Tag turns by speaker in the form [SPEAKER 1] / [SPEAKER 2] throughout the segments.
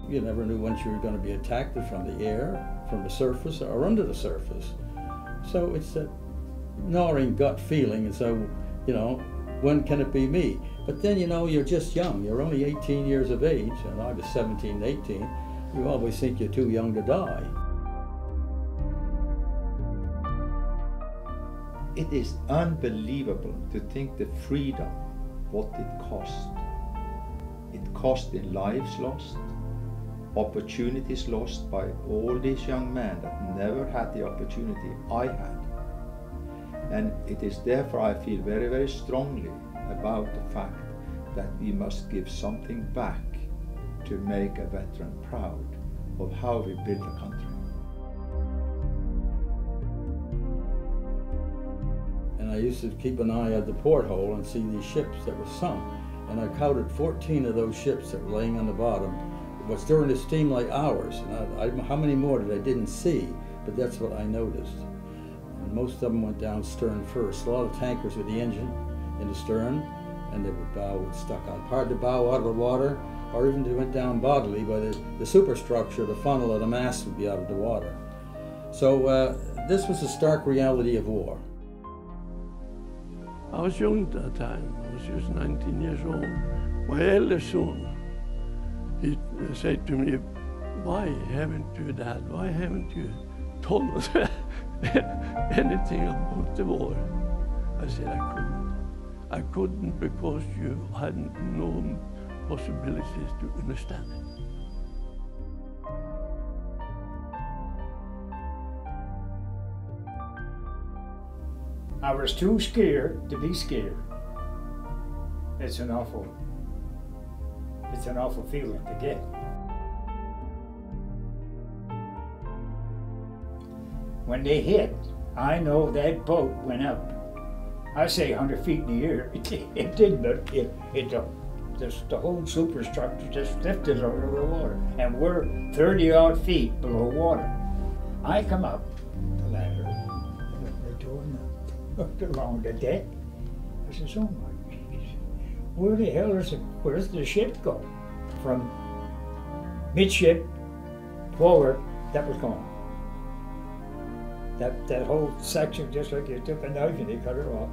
[SPEAKER 1] you never knew when you were going to be attacked from the air, from the surface, or under the surface. So it's a gnawing gut feeling, and so, you know, when can it be me? But then, you know, you're just young. You're only 18 years of age, and I was 17, 18. You always think you're too young to die.
[SPEAKER 2] It is unbelievable to think the freedom, what it cost. It cost in lives lost, opportunities lost by all these young men that never had the opportunity I had. And it is therefore I feel very, very strongly about the fact that we must give something back to make a veteran proud of how we built a country.
[SPEAKER 1] And I used to keep an eye at the porthole and see these ships that were sunk. And I counted 14 of those ships that were laying on the bottom. It was during a steam like ours. And how many more did I didn't see, but that's what I noticed. And most of them went down stern first. A lot of tankers with the engine in the stern, and the bow was stuck on. Part of the bow out of the water, or even they went down bodily, but the superstructure, the funnel of the mast would be out of the water. So this was the stark reality of war.
[SPEAKER 3] I was young at that time. I was just 19 years old. My eldest son, he said to me, "Why haven't you, Dad, why haven't you told us anything about the war?" I said, "I couldn't. I couldn't because you had no possibilities to understand it."
[SPEAKER 4] I was too scared to be scared. It's an awful feeling to get. When they hit, I know that boat went up. I say 100 feet in the air. It didn't, but the whole superstructure just lifted out of the water. And we're 30-odd feet below water. I come up the ladder, they're doing along the deck. I says, "Oh my Jesus, where the hell where's the ship go?" From midship forward, that was gone. That whole section, just like you took a knife and you cut it off.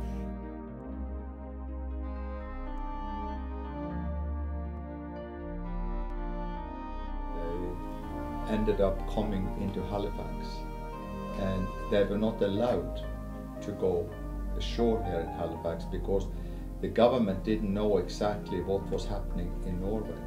[SPEAKER 2] They ended up coming into Halifax, and they were not allowed to go ashore here in Halifax because the government didn't know exactly what was happening in Norway.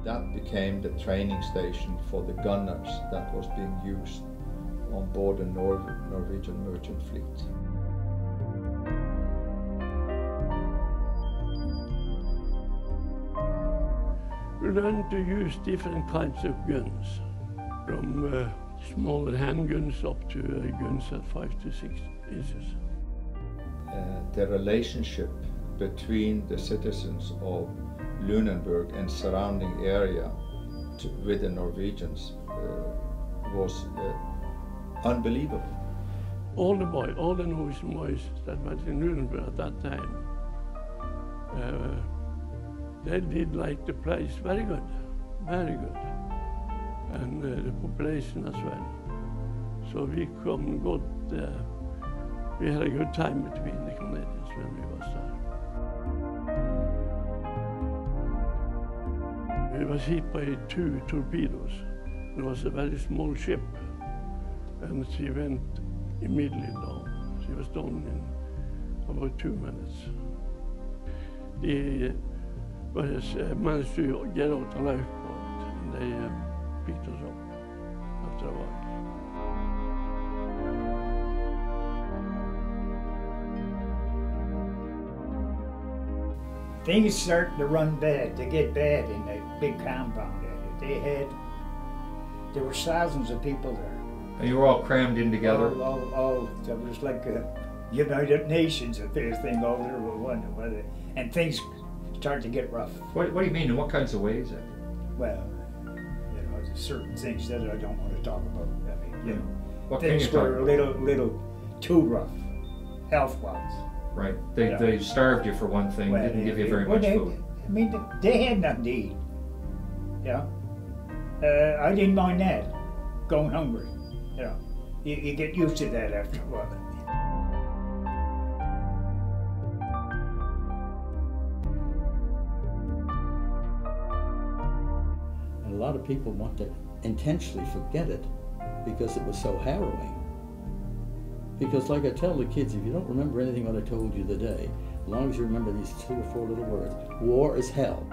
[SPEAKER 2] That became the training station for the gunners that was being used on board the Norwegian merchant fleet.
[SPEAKER 3] We learned to use different kinds of guns, from smaller handguns up to guns at 5 to 6 inches.
[SPEAKER 2] The relationship between the citizens of Lunenburg and surrounding area with the Norwegians was unbelievable.
[SPEAKER 3] All the Norwegian boys that went in Lunenburg at that time, they did like the place very good, and the population as well. So we had a good time between the Canadians when we was there. We was hit by 2 torpedoes. It was a very small ship, and she went immediately down. She was down in about 2 minutes. They managed to get out a lifeboat, and they picked us up after a while.
[SPEAKER 4] Things started to run bad, to get bad in that big compound. There were thousands of people there.
[SPEAKER 5] And you were all crammed in together?
[SPEAKER 4] Oh, it was like a United Nations affair thing all there with one. And things started to get rough.
[SPEAKER 5] What do you mean, in what kinds of ways?
[SPEAKER 4] Well, there's certain things that I don't want to talk about. I mean,
[SPEAKER 5] what
[SPEAKER 4] things were a little too rough, health-wise.
[SPEAKER 5] Right. They,
[SPEAKER 4] Yeah.
[SPEAKER 5] they starved you for one thing,
[SPEAKER 4] Well,
[SPEAKER 5] didn't give you very
[SPEAKER 4] well,
[SPEAKER 5] much
[SPEAKER 4] they,
[SPEAKER 5] food.
[SPEAKER 4] I mean, they had nothing to eat. Yeah. I didn't mind that, going hungry. You know, you get used to that after a while.
[SPEAKER 1] And a lot of people want to intentionally forget it because it was so harrowing. Because like I tell the kids, if you don't remember anything what I told you today, as long as you remember these 2 or 4 little words, war is hell.